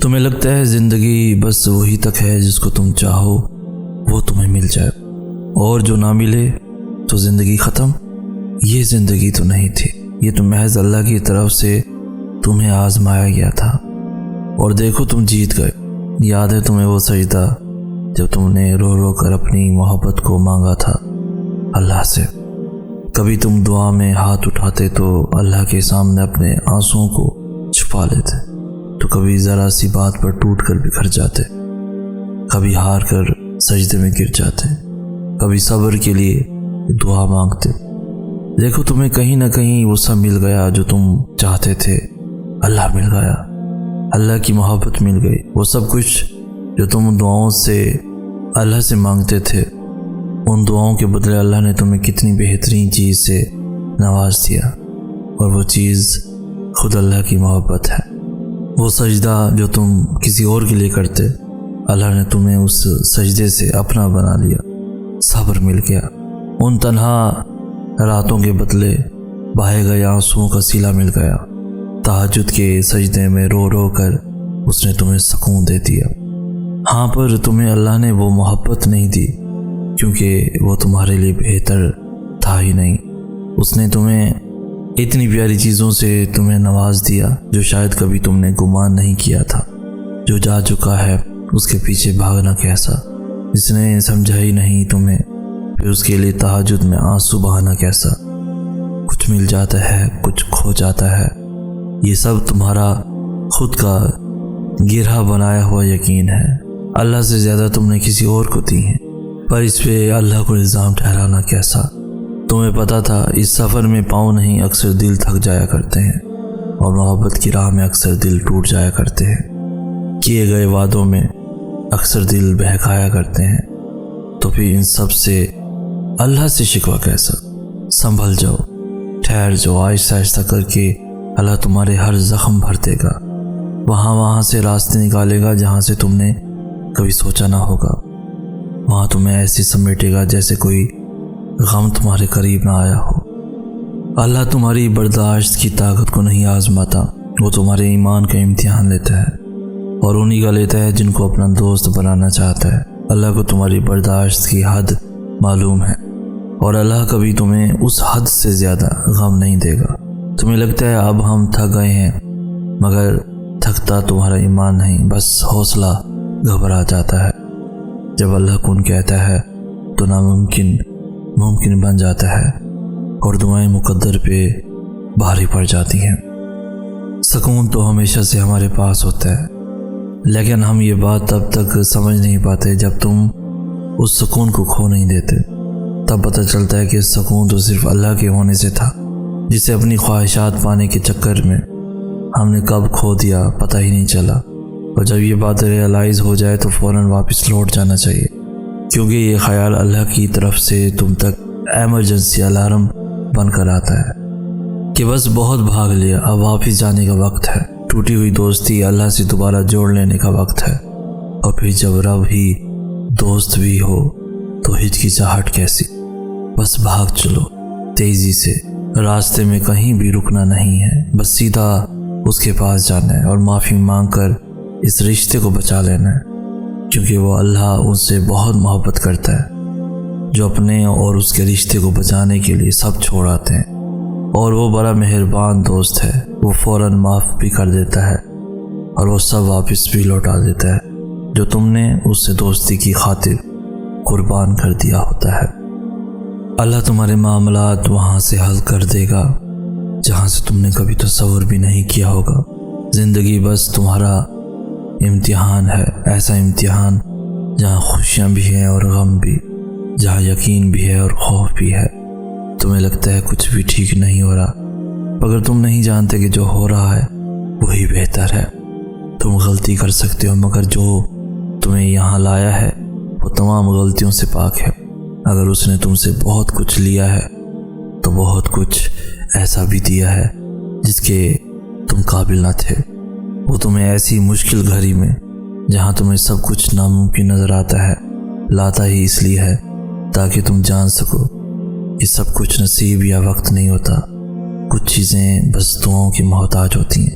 تمہیں لگتا ہے زندگی بس وہی تک ہے جس کو تم چاہو وہ تمہیں مل جائے، اور جو نہ ملے تو زندگی ختم۔ یہ زندگی تو نہیں تھی، یہ تو محض اللہ کی طرف سے تمہیں آزمایا گیا تھا، اور دیکھو تم جیت گئے۔ یاد ہے تمہیں وہ سجدہ جب تم نے رو رو کر اپنی محبت کو مانگا تھا اللہ سے؟ کبھی تم دعا میں ہاتھ اٹھاتے تو اللہ کے سامنے اپنے آنسوؤں کو چھپا لیتے، تو کبھی ذرا سی بات پر ٹوٹ کر بکھر جاتے، کبھی ہار کر سجدے میں گر جاتے، کبھی صبر کے لیے دعا مانگتے۔ دیکھو تمہیں کہیں نہ کہیں وہ سب مل گیا جو تم چاہتے تھے، اللہ مل گیا، اللہ کی محبت مل گئی، وہ سب کچھ جو تم دعاؤں سے اللہ سے مانگتے تھے، ان دعاؤں کے بدلے اللہ نے تمہیں کتنی بہترین چیز سے نواز دیا، اور وہ چیز خود اللہ کی محبت ہے۔ وہ سجدہ جو تم کسی اور کے لیے کرتے، اللہ نے تمہیں اس سجدے سے اپنا بنا لیا، صبر مل گیا، ان تنہا راتوں کے بدلے بہے گئے آنسوؤں کا سیلا مل گیا، تہجد کے سجدے میں رو رو کر اس نے تمہیں سکون دے دیا۔ ہاں، پر تمہیں اللہ نے وہ محبت نہیں دی کیونکہ وہ تمہارے لیے بہتر تھا ہی نہیں۔ اس نے تمہیں اتنی پیاری چیزوں سے تمہیں نواز دیا جو شاید کبھی تم نے گمان نہیں کیا تھا۔ جو جا چکا ہے اس کے پیچھے بھاگنا کیسا، جس نے سمجھا ہی نہیں تمہیں پھر اس کے لیے تہجد میں آنسو بہانا کیسا۔ کچھ مل جاتا ہے، کچھ کھو جاتا ہے، یہ سب تمہارا خود کا گرہ بنایا ہوا یقین ہے۔ اللہ سے زیادہ تم نے کسی اور کو دی ہیں، پر اس پہ اللہ کو الزام ٹھہرانا کیسا؟ تمہیں پتا تھا اس سفر میں پاؤں نہیں اکثر دل تھک جایا کرتے ہیں، اور محبت کی راہ میں اکثر دل ٹوٹ جایا کرتے ہیں، کیے گئے وعدوں میں اکثر دل بہکایا کرتے ہیں، تو پھر ان سب سے اللہ سے شکوہ کیسا؟ سنبھل جاؤ، ٹھہر جاؤ، آہستہ آہستہ کر کے اللہ تمہارے ہر زخم بھر دے گا، وہاں سے راستے نکالے گا جہاں سے تم نے کبھی سوچا نہ ہوگا، وہاں تمہیں ایسے سمیٹے گا جیسے کوئی غم تمہارے قریب نہ آیا ہو۔ اللہ تمہاری برداشت کی طاقت کو نہیں آزماتا، وہ تمہارے ایمان کا امتحان لیتا ہے، اور انہی کا لیتا ہے جن کو اپنا دوست بنانا چاہتا ہے۔ اللہ کو تمہاری برداشت کی حد معلوم ہے، اور اللہ کبھی تمہیں اس حد سے زیادہ غم نہیں دے گا۔ تمہیں لگتا ہے اب ہم تھک گئے ہیں، مگر تھکتا تمہارا ایمان نہیں، بس حوصلہ گھبرا جاتا ہے۔ جب اللہ کن کہتا ہے تو ناممکن ممکن بن جاتا ہے، اور دعائیں مقدر پہ بھاری پڑ جاتی ہیں۔ سکون تو ہمیشہ سے ہمارے پاس ہوتا ہے، لیکن ہم یہ بات تب تک سمجھ نہیں پاتے جب تم اس سکون کو کھو نہیں دیتے۔ تب پتہ چلتا ہے کہ سکون تو صرف اللہ کے ہونے سے تھا، جسے اپنی خواہشات پانے کے چکر میں ہم نے کب کھو دیا پتہ ہی نہیں چلا، اور جب یہ بات ریئلائز ہو جائے تو فوراً واپس لوٹ جانا چاہیے، کیونکہ یہ خیال اللہ کی طرف سے تم تک ایمرجنسی الارم بن کر آتا ہے کہ بس بہت بھاگ لیا، اب واپس جانے کا وقت ہے۔ ٹوٹی ہوئی دوستی اللہ سے دوبارہ جوڑ لینے کا وقت ہے، اور پھر جب رب ہی دوست بھی ہو تو ہچکچاہٹ کیسی؟ بس بھاگ چلو تیزی سے، راستے میں کہیں بھی رکنا نہیں ہے، بس سیدھا اس کے پاس جانا ہے اور معافی مانگ کر اس رشتے کو بچا لینا ہے، کیونکہ وہ اللہ ان سے بہت محبت کرتا ہے جو اپنے اور اس کے رشتے کو بچانے کے لیے سب چھوڑ آتے ہیں، اور وہ بڑا مہربان دوست ہے، وہ فوراً معاف بھی کر دیتا ہے، اور وہ سب واپس بھی لوٹا دیتا ہے جو تم نے اس سے دوستی کی خاطر قربان کر دیا ہوتا ہے۔ اللہ تمہارے معاملات وہاں سے حل کر دے گا جہاں سے تم نے کبھی تصور بھی نہیں کیا ہوگا۔ زندگی بس تمہارا امتحان ہے، ایسا امتحان جہاں خوشیاں بھی ہیں اور غم بھی، جہاں یقین بھی ہے اور خوف بھی ہے۔ تمہیں لگتا ہے کچھ بھی ٹھیک نہیں ہو رہا، مگر تم نہیں جانتے کہ جو ہو رہا ہے وہی بہتر ہے۔ تم غلطی کر سکتے ہو، مگر جو تمہیں یہاں لایا ہے وہ تمام غلطیوں سے پاک ہے۔ اگر اس نے تم سے بہت کچھ لیا ہے تو بہت کچھ ایسا بھی دیا ہے جس کے تم قابل نہ تھے۔ وہ تمہیں ایسی مشکل گھڑی میں جہاں تمہیں سب کچھ ناممکن نظر آتا ہے لاتا ہی اس لیے ہے تاکہ تم جان سکو یہ سب کچھ نصیب یا وقت نہیں ہوتا، کچھ چیزیں بس دعاؤں کی محتاج ہوتی ہیں۔